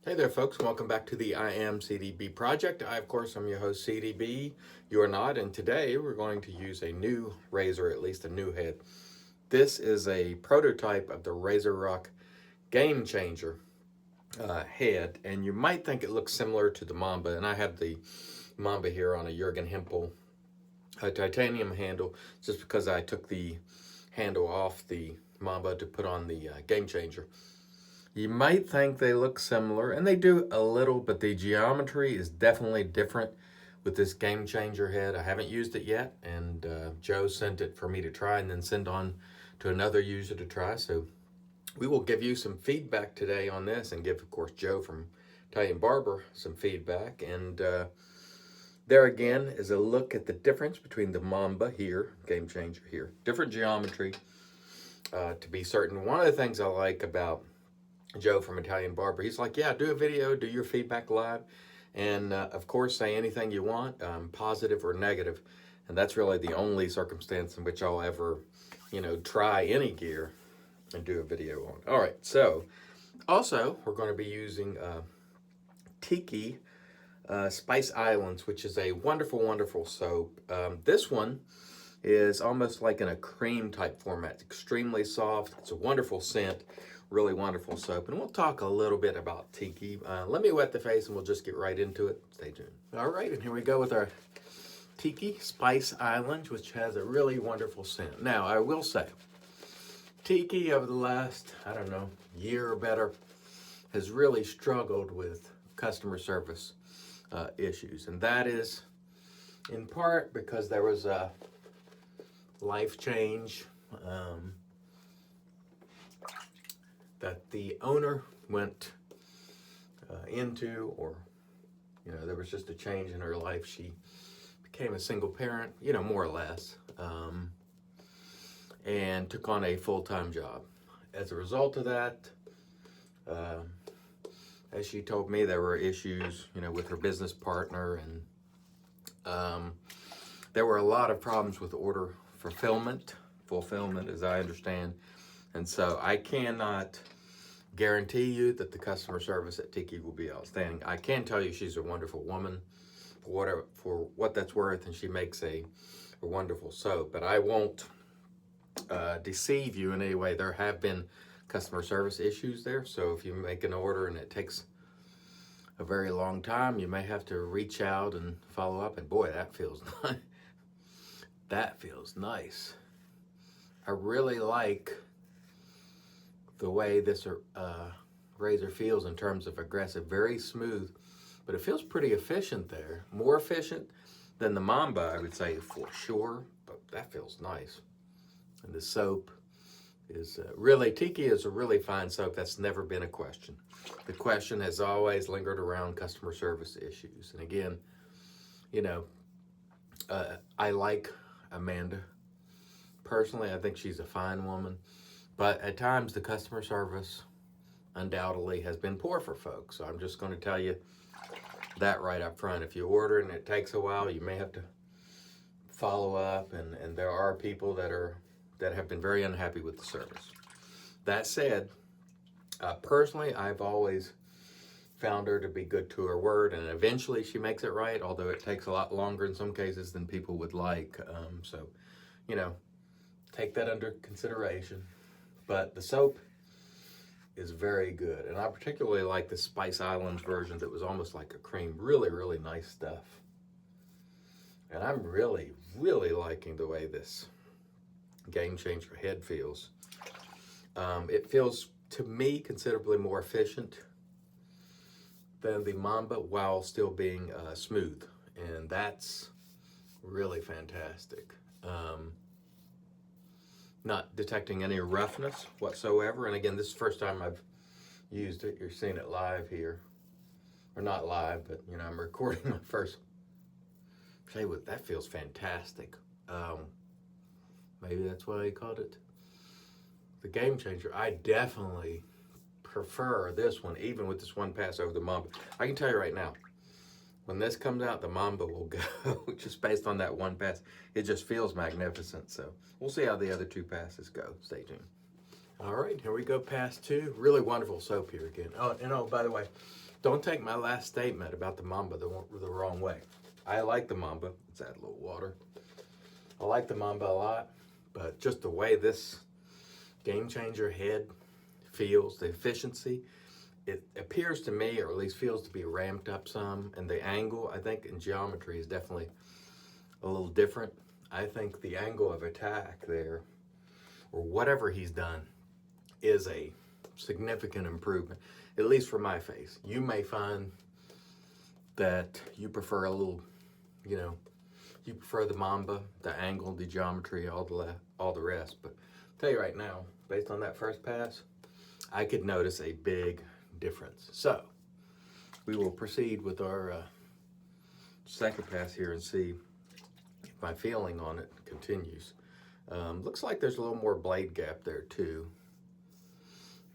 Hey there, folks. Welcome back to the I Am CDB project. Of course, I'm your host, CDB. You are not, and today we're going to use a new razor, at least a new head. This is a prototype of the RazoRock Game Changer head, and you might think it looks similar to the Mamba, and I have the Mamba here on a Jurgen Hempel titanium handle, just because I took the handle off the Mamba to put on the Game Changer. You might think they look similar, and they do a little, but the geometry is definitely different with this Game Changer head. I haven't used it yet, and Joe sent it for me to try and then send on to another user to try. So we will give you some feedback today on this and give, of course, Joe from Italian Barber some feedback. And there again is a look at the difference between the Mamba here, Game Changer here. Different geometry, to be certain. One of the things I like about Joe from Italian Barber, he's like, yeah, do a video, do your feedback live, and of course, say anything you want, positive or negative. And that's really the only circumstance in which I'll ever, try any gear and do a video on. All right, so also, we're going to be using Tiki Spice Islands, which is a wonderful, wonderful soap. This one is almost like in a cream type format. It's extremely soft. It's a wonderful scent. Really wonderful soap. And we'll talk a little bit about Tiki. Let me wet the face and we'll just get right into it. Stay tuned. All right, and here we go with our Tiki Spice Island, which has a really wonderful scent. Now, I will say, Tiki over the last, I don't know, year or better, has really struggled with customer service issues. And that is in part because there was a life change that the owner went into, or there was just a change in her life. She became a single parent, more or less, and took on a full-time job. As a result of that, as she told me, there were issues, with her business partner, and there were a lot of problems with order fulfillment, as I understand. And so I cannot guarantee you that the customer service at Tiki will be outstanding. I can tell you she's a wonderful woman for what that's worth, and she makes a wonderful soap. But I won't deceive you in any way. There have been customer service issues there. So if you make an order and it takes a very long time, you may have to reach out and follow up. And boy, that feels nice. That feels nice. I really like the way this razor feels in terms of aggressive, very smooth, but it feels pretty efficient there. More efficient than the Mamba, I would say, for sure, but that feels nice. And the soap is Tiki is a really fine soap. That's never been a question. The question has always lingered around customer service issues. And again, I like Amanda. Personally, I think she's a fine woman. But at times, the customer service undoubtedly has been poor for folks. So I'm just going to tell you that right up front. If you order and it takes a while, you may have to follow up. And there are people that have been very unhappy with the service. That said, personally, I've always found her to be good to her word, and eventually she makes it right, although it takes a lot longer in some cases than people would like. So, take that under consideration. But the soap is very good, and I particularly like the Spice Islands version that was almost like a cream. Really, really nice stuff. And I'm really, really liking the way this Game Changer head feels. It feels, to me, considerably more efficient than the Mamba while still being smooth, and that's really fantastic. Not detecting any roughness whatsoever, and again, this is the first time I've used it. You're seeing it live here, or not live, but I'm recording my first. Say what, that feels fantastic. Maybe that's why I called it the Game Changer. I definitely prefer this one, even with this one pass over the Mamba. I can tell you right now, when this comes out, the Mamba will go just based on that one pass. It just feels magnificent. So we'll see how the other two passes go. Stay tuned. All right, here we go, pass two. Really wonderful soap here again. Oh, and by the way, Don't take my last statement about the Mamba the wrong way. I like the Mamba. Let's add a little water. I like the Mamba a lot, but just the way this Game Changer head feels, the efficiency, it appears to me, or at least feels to be ramped up some, and the angle, I think in geometry is definitely a little different. I think the angle of attack there, or whatever he's done, is a significant improvement, at least for my face. You may find that you prefer a little, you prefer the Mamba, the angle, the geometry, all the rest. But I'll tell you right now, based on that first pass, I could notice a big difference. So we will proceed with our second pass here and see if my feeling on it continues. Looks like there's a little more blade gap there too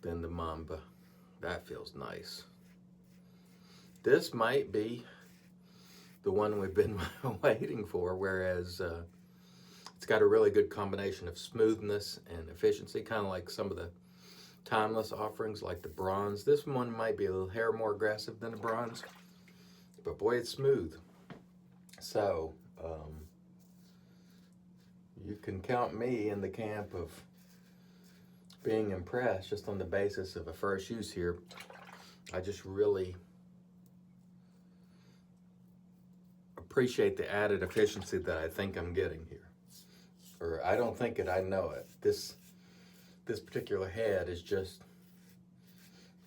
than the Mamba. That feels nice. This might be the one we've been waiting for, whereas it's got a really good combination of smoothness and efficiency, kind of like some of the timeless offerings like the bronze. This one might be a little hair more aggressive than the bronze, but boy, it's smooth. So you can count me in the camp of being impressed just on the basis of a first use here. I just really appreciate the added efficiency that I think I'm getting here. Or I don't think it, I know it. This particular head is just,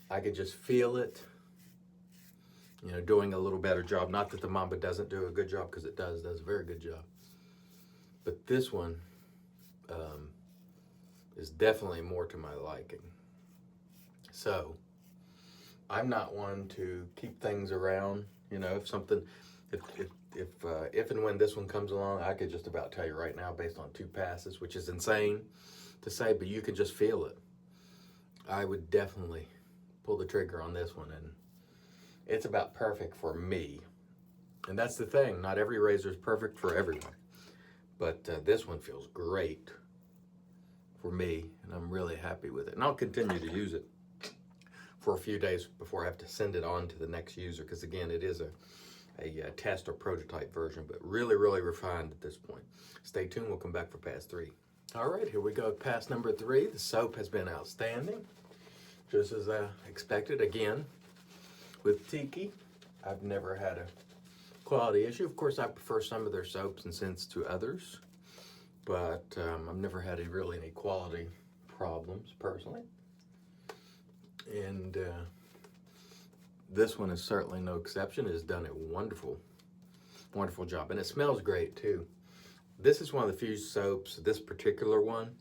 I could just feel it, doing a little better job. Not that the Mamba doesn't do a good job, because it does a very good job. But this one is definitely more to my liking. So I'm not one to keep things around. If and when this one comes along, I could just about tell you right now, based on 2 passes, which is insane to say, but you can just feel it. I would definitely pull the trigger on this one, and it's about perfect for me. And that's the thing, not every razor is perfect for everyone, but this one feels great for me, and I'm really happy with it. And I'll continue to use it for a few days before I have to send it on to the next user, because again, it is a test or prototype version, but really, really refined at this point. Stay tuned, we'll come back for pass 3. All right, here we go, pass number 3. The soap has been outstanding, just as I expected. Again, with Tiki, I've never had a quality issue. Of course, I prefer some of their soaps and scents to others, but I've never had really any quality problems personally. And this one is certainly no exception. It has done a wonderful, wonderful job, and it smells great too. This is one of the few soaps, this particular one,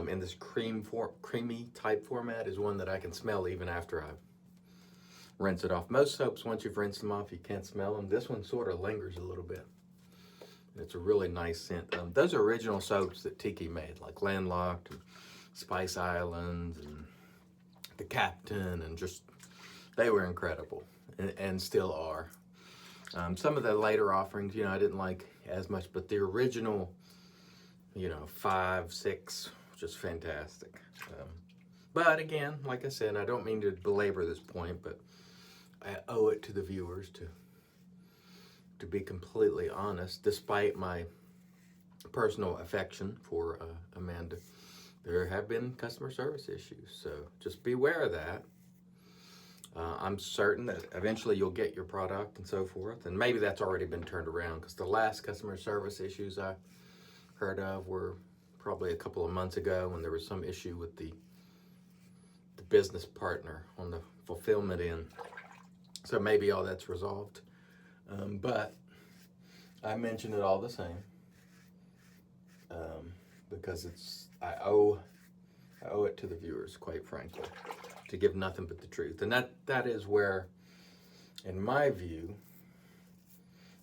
in this creamy type format, is one that I can smell even after I rinse it off. Most soaps, once you've rinsed them off, you can't smell them. This one sort of lingers a little bit. It's a really nice scent. Those are original soaps that Tiki made, like Landlocked, and Spice Island, and the Captain, and just, they were incredible, and still are. Some of the later offerings, I didn't like as much, but the original, 5, 6, just fantastic. But again, like I said, I don't mean to belabor this point, but I owe it to the viewers to be completely honest. Despite my personal affection for Amanda, there have been customer service issues, so just beware of that. I'm certain that eventually you'll get your product and so forth, and maybe that's already been turned around, because the last customer service issues I heard of were probably a couple of months ago, when there was some issue with the business partner on the fulfillment end. So maybe all that's resolved. But I mention it all the same, because I owe it to the viewers, quite frankly, to give nothing but the truth. And that is where, in my view,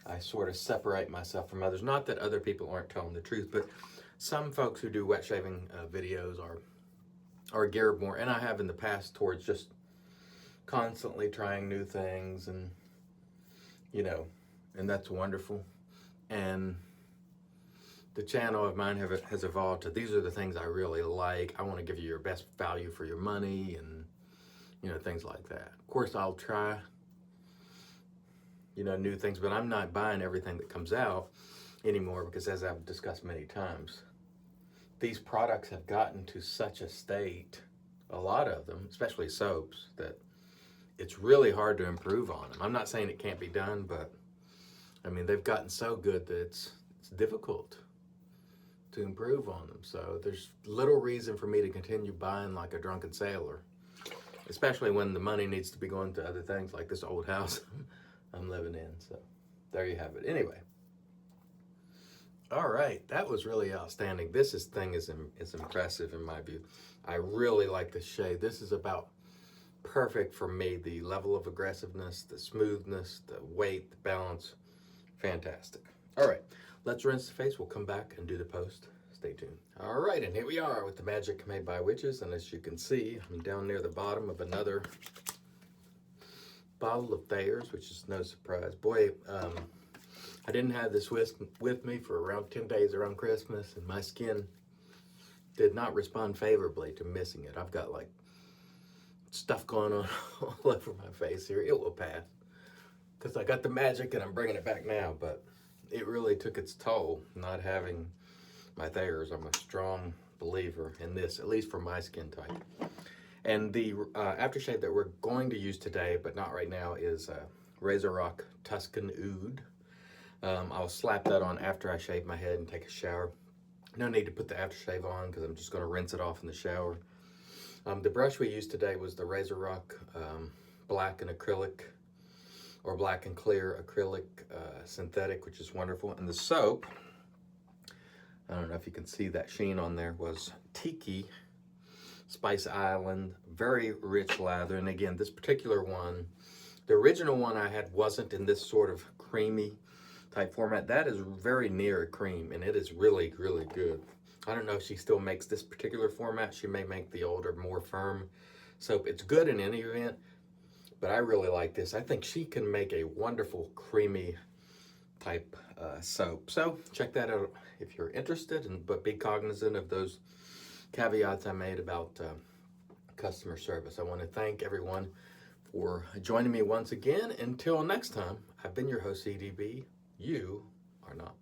I sort of separate myself from others. Not that other people aren't telling the truth, but some folks who do wet shaving videos are geared more, and I have in the past, towards just constantly trying new things, and and that's wonderful. And the channel of mine has evolved to, these are the things I really like. I want to give you your best value for your money, and things like that. Of course, I'll try, new things, but I'm not buying everything that comes out anymore because, as I've discussed many times, these products have gotten to such a state, a lot of them, especially soaps, that it's really hard to improve on them. I'm not saying it can't be done, but I mean, they've gotten so good that it's difficult to improve on them. So there's little reason for me to continue buying like a drunken sailor, especially when the money needs to be going to other things like this old house I'm living in. So there you have it. Anyway, all right, that was really outstanding. This thing is impressive in my view. I really like this shade. This is about perfect for me. The level of aggressiveness, the smoothness, the weight, the balance, fantastic. All right, let's rinse the face. We'll come back and do the post. Stay tuned. All right, and here we are with the Magic Made by Witches. And as you can see, I'm down near the bottom of another bottle of Thayer's, which is no surprise. Boy, I didn't have this with me for around 10 days around Christmas, and my skin did not respond favorably to missing it. I've got like stuff going on all over my face here. It will pass because I got the magic and I'm bringing it back now, but it really took its toll not having my Thayer's. I'm a strong believer in this, at least for my skin type. And the aftershave that we're going to use today, but not right now, is RazoRock Tuscan Oud. I'll slap that on after I shave my head and take a shower. No need to put the aftershave on because I'm just going to rinse it off in the shower. The brush we used today was the RazoRock Black and Acrylic, or Black and Clear Acrylic Synthetic, which is wonderful. And the soap, I don't know if you can see that sheen on there, was Tiki Spice Island, very rich lather. And again, this particular one, the original one I had wasn't in this sort of creamy type format. That is very near a cream, and it is really, really good. I don't know if she still makes this particular format. She may make the older, more firm soap. It's good in any event, but I really like this. I think she can make a wonderful creamy type soap. So check that out if you're interested, but be cognizant of those caveats I made about customer service. I want to thank everyone for joining me once again. Until next time, I've been your host, CDB. You are not.